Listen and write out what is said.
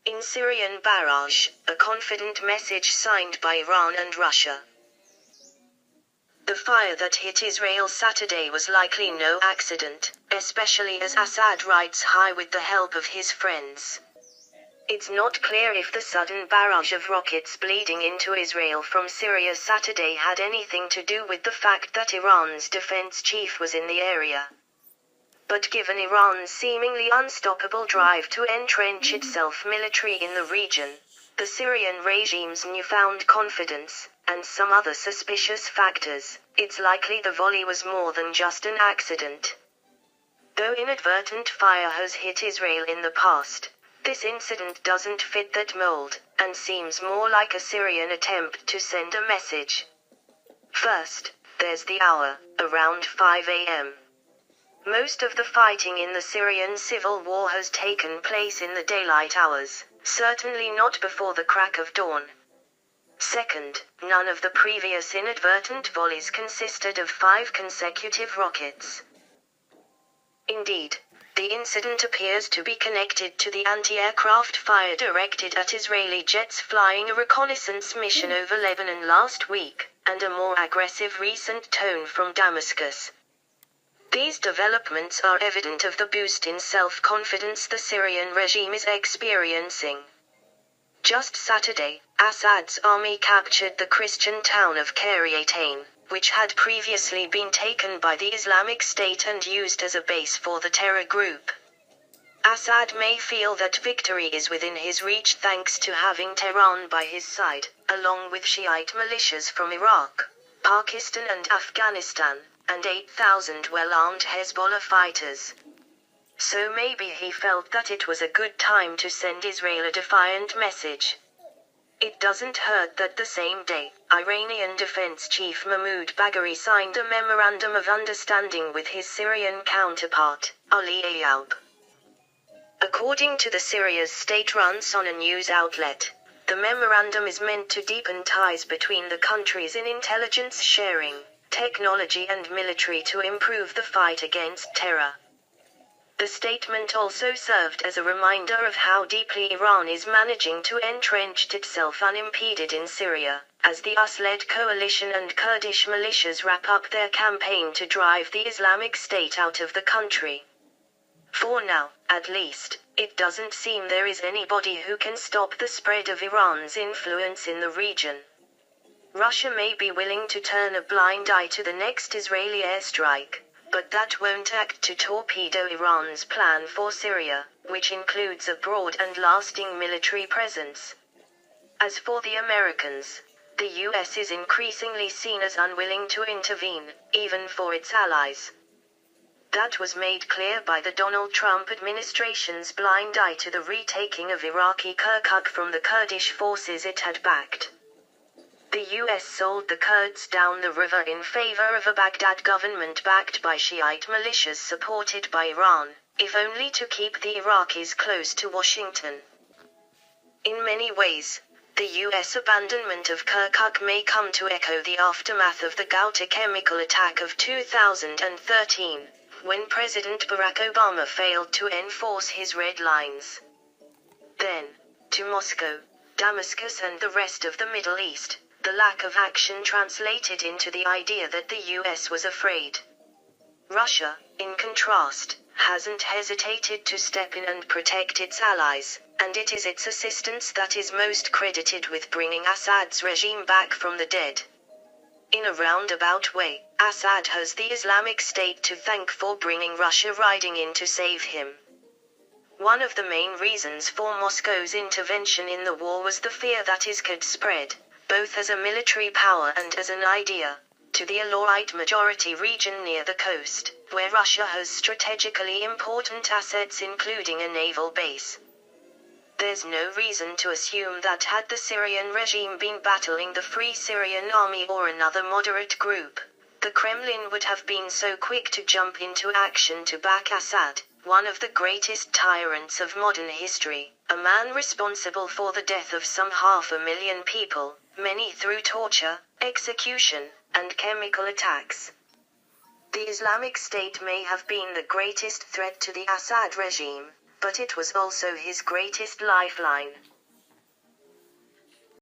In Syrian barrage, a confident message signed by Iran and Russia. The fire that hit Israel Saturday was likely no accident, especially as Assad rides high with the help of his friends. It's not clear if the sudden barrage of rockets bleeding into Israel from Syria Saturday had anything to do with the fact that Iran's defense chief was in the area. But given Iran's seemingly unstoppable drive to entrench itself militarily in the region, the Syrian regime's newfound confidence, and some other suspicious factors, it's likely the volley was more than just an accident. Though inadvertent fire has hit Israel in the past, this incident doesn't fit that mold, and seems more like a Syrian attempt to send a message. First, there's the hour, around 5 a.m. Most of the fighting in the Syrian civil war has taken place in the daylight hours, certainly not before the crack of dawn. Second, none of the previous inadvertent volleys consisted of 5 consecutive rockets. Indeed, the incident appears to be connected to the anti-aircraft fire directed at Israeli jets flying a reconnaissance mission over Lebanon last week, and a more aggressive recent tone from Damascus. These developments are evident of the boost in self-confidence the Syrian regime is experiencing. Just Saturday, Assad's army captured the Christian town of Kiryat, which had previously been taken by the Islamic State and used as a base for the terror group. Assad may feel that victory is within his reach thanks to having Tehran by his side, along with Shiite militias from Iraq, Pakistan and Afghanistan, and 8,000 well-armed Hezbollah fighters. So maybe he felt that it was a good time to send Israel a defiant message. It doesn't hurt that the same day, Iranian Defense Chief Mahmoud Bagheri signed a memorandum of understanding with his Syrian counterpart, Ali Ayoub. According to the Syria's state-run Sana news outlet, the memorandum is meant to deepen ties between the countries in intelligence sharing, technology and military to improve the fight against terror. The statement also served as a reminder of how deeply Iran is managing to entrench itself unimpeded in Syria, as the US-led coalition and Kurdish militias wrap up their campaign to drive the Islamic State out of the country. For now, at least, it doesn't seem there is anybody who can stop the spread of Iran's influence in the region. Russia may be willing to turn a blind eye to the next Israeli airstrike, but that won't act to torpedo Iran's plan for Syria, which includes a broad and lasting military presence. As for the Americans, the US is increasingly seen as unwilling to intervene, even for its allies. That was made clear by the Donald Trump administration's blind eye to the retaking of Iraqi Kirkuk from the Kurdish forces it had backed. The US sold the Kurds down the river in favor of a Baghdad government backed by Shiite militias supported by Iran, if only to keep the Iraqis close to Washington. In many ways, the US abandonment of Kirkuk may come to echo the aftermath of the Ghouta chemical attack of 2013, when President Barack Obama failed to enforce his red lines. Then, to Moscow, Damascus and the rest of the Middle East, the lack of action translated into the idea that the US was afraid. Russia, in contrast, hasn't hesitated to step in and protect its allies, and it is its assistance that is most credited with bringing Assad's regime back from the dead. In a roundabout way, Assad has the Islamic State to thank for bringing Russia riding in to save him. One of the main reasons for Moscow's intervention in the war was the fear that IS could spread, both as a military power and as an idea, to the Alawite majority region near the coast, where Russia has strategically important assets including a naval base. There's no reason to assume that had the Syrian regime been battling the Free Syrian Army or another moderate group, the Kremlin would have been so quick to jump into action to back Assad, one of the greatest tyrants of modern history, a man responsible for the death of some 500,000 people, many through torture, execution, and chemical attacks. The Islamic State may have been the greatest threat to the Assad regime, but it was also his greatest lifeline.